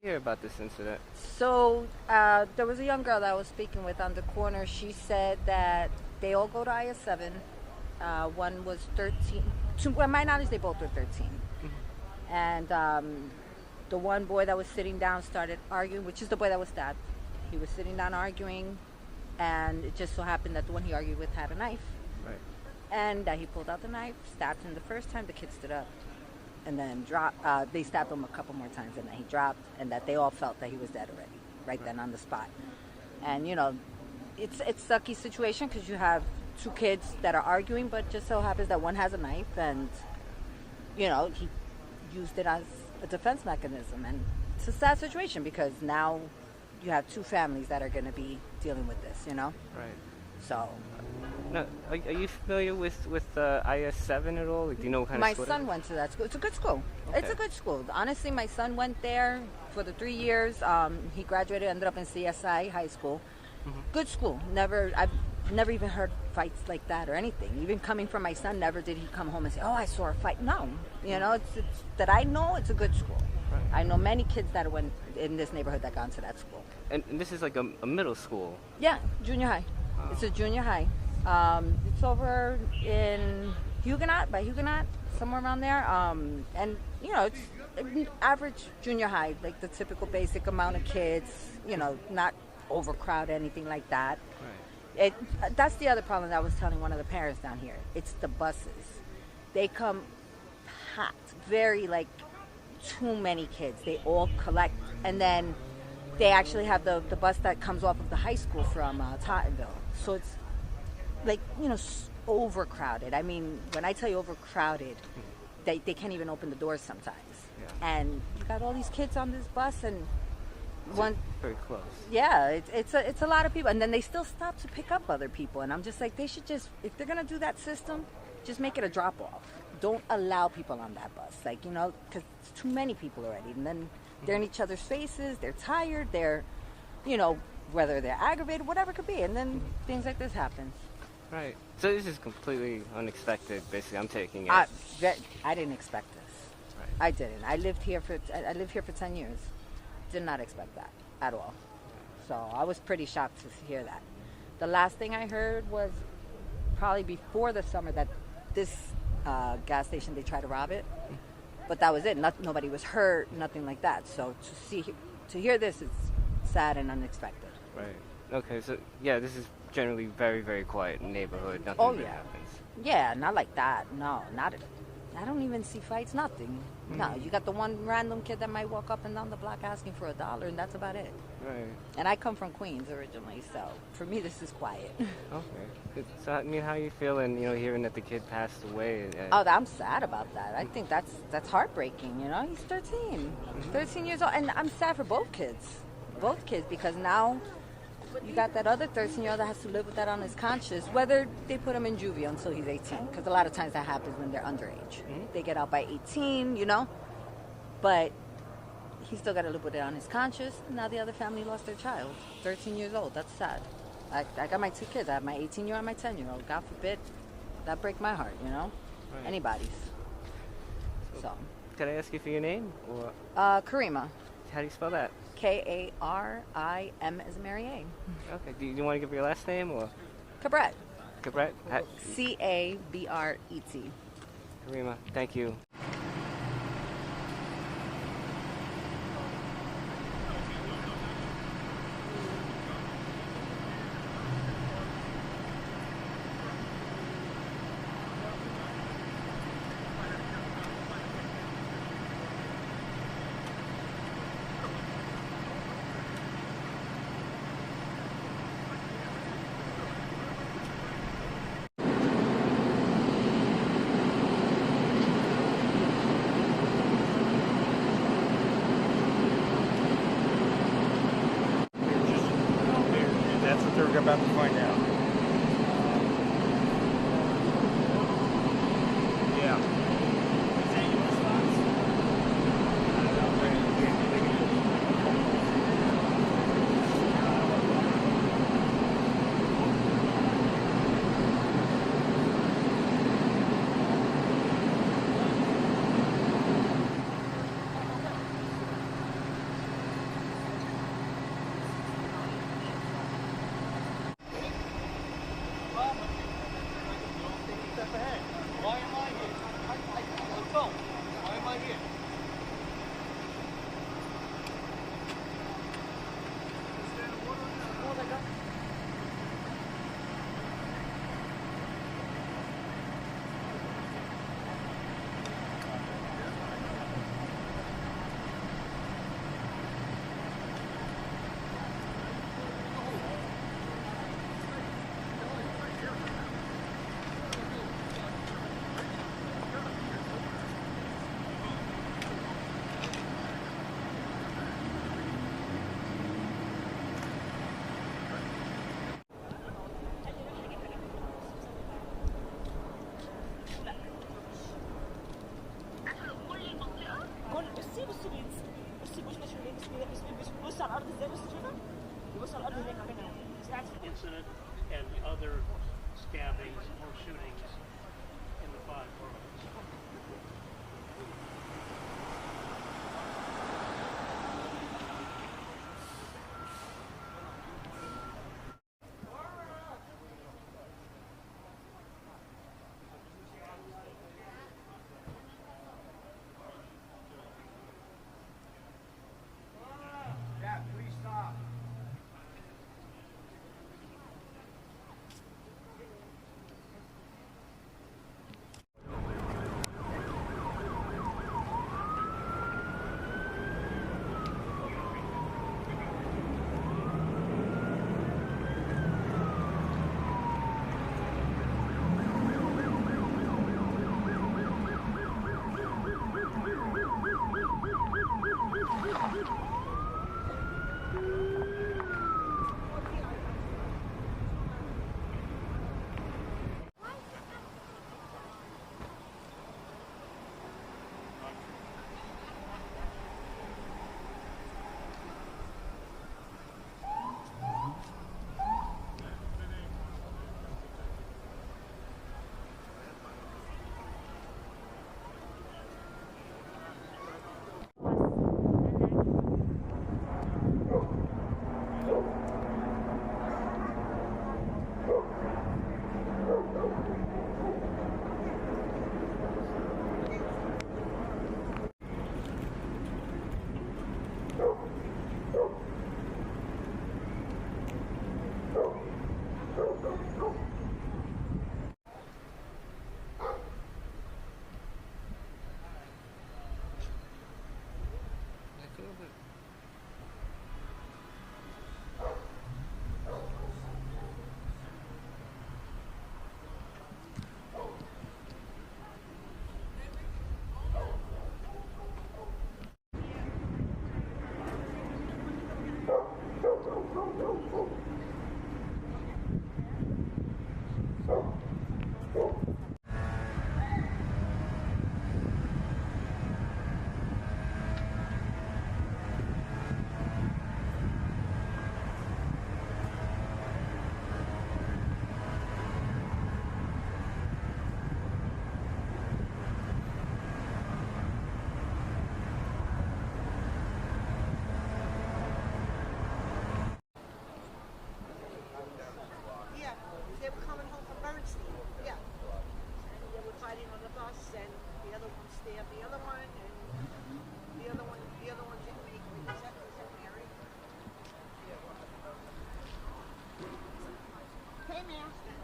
Hear about this incident. So there was a young girl that I was speaking with on the corner. She said that they all go to IS-7. One was 13. To my knowledge, they both were 13. Mm-hmm. And the one boy that was sitting down started arguing, which is the boy that was stabbed. He was sitting down arguing, and it just so happened that the one he argued with had a knife. Right. And he pulled out the knife, stabbed him the first time. The kid stood up, and then dropped. They stabbed him a couple more times, and then he dropped, and that they all felt that he was dead already, right then on the spot. And it's a sucky situation because you have two kids that are arguing, but just so happens that one has a knife, and he used it as a defense mechanism, and it's a sad situation because now you have two families that are going to be dealing with this. Right. So. Now, are you familiar with IS-7 at all? Like, do you know what kind of school? My son went to that school. It's a good school. Okay. It's a good school. Honestly, my son went there for the 3 years. He graduated, ended up in CSI High School. Mm-hmm. Good school. I've never even heard fights like that or anything. Even coming from my son, never did he come home and say, "Oh, I saw a fight." No, it's that I know. It's a good school. Right. I know many kids that went in this neighborhood that gone to that school. And this is like a middle school. Yeah, junior high. Wow. It's a junior high. It's over in Huguenot, somewhere around there. And it's an average junior high, like the typical basic amount of kids. Not overcrowded, anything like that. Right. That's the other problem that I was telling one of the parents down here. It's the buses. They come packed, very too many kids. They all collect, and then they actually have the bus that comes off of the high school from Tottenville. So it's overcrowded. I mean, when I tell you overcrowded, they can't even open the doors sometimes. Yeah. And you got all these kids on this bus, and very close. Yeah, it's a lot of people, and then they still stop to pick up other people, and I'm just like, they should just, if they're gonna do that system, just make it a drop off. Don't allow people on that bus, because it's too many people already, and then they're in each other's faces, they're tired, they're, whether they're aggravated, whatever it could be, and then things like this happens. Right. So this is completely unexpected. Basically, I'm taking it. I didn't expect this. Right. I didn't. I lived here for 10 years. Did not expect that at all. So I was pretty shocked to hear that. The last thing I heard was probably before the summer that this gas station, they tried to rob it, but that was it. Nobody was hurt, nothing like that. So to hear this, it's sad and unexpected. Right. Okay. So yeah, this is generally very, very quiet neighborhood. Nothing Oh bad yeah. happens. Yeah, not like that. No, not. I don't even see fights. Nothing. Mm-hmm. No, you got the one random kid that might walk up and down the block asking for $1, and that's about it. Right. And I come from Queens originally, so for me this is quiet. Okay. So I mean, how are you feeling? Hearing that the kid passed away. Oh, I'm sad about that. I think that's heartbreaking. He's 13, Mm-hmm. 13 years old, and I'm sad for both kids, because now you got that other 13-year-old that has to live with that on his conscience, whether they put him in juvie until he's 18, because a lot of times that happens when they're underage. Mm-hmm. They get out by 18, but he's still got to live with it on his conscience. Now the other family lost their child, 13 years old. That's sad. I got my two kids. I have my 18-year-old and my 10-year-old. God forbid that break my heart, Right. Anybody's. So. Can I ask you for your name? Or Karima. how do you spell that? Karim as Mary A. Okay. Do you want to give your last name or? Cabret. Cabret? Cabret. Karima, thank you. That's what they're about to find out. Yeah. mask.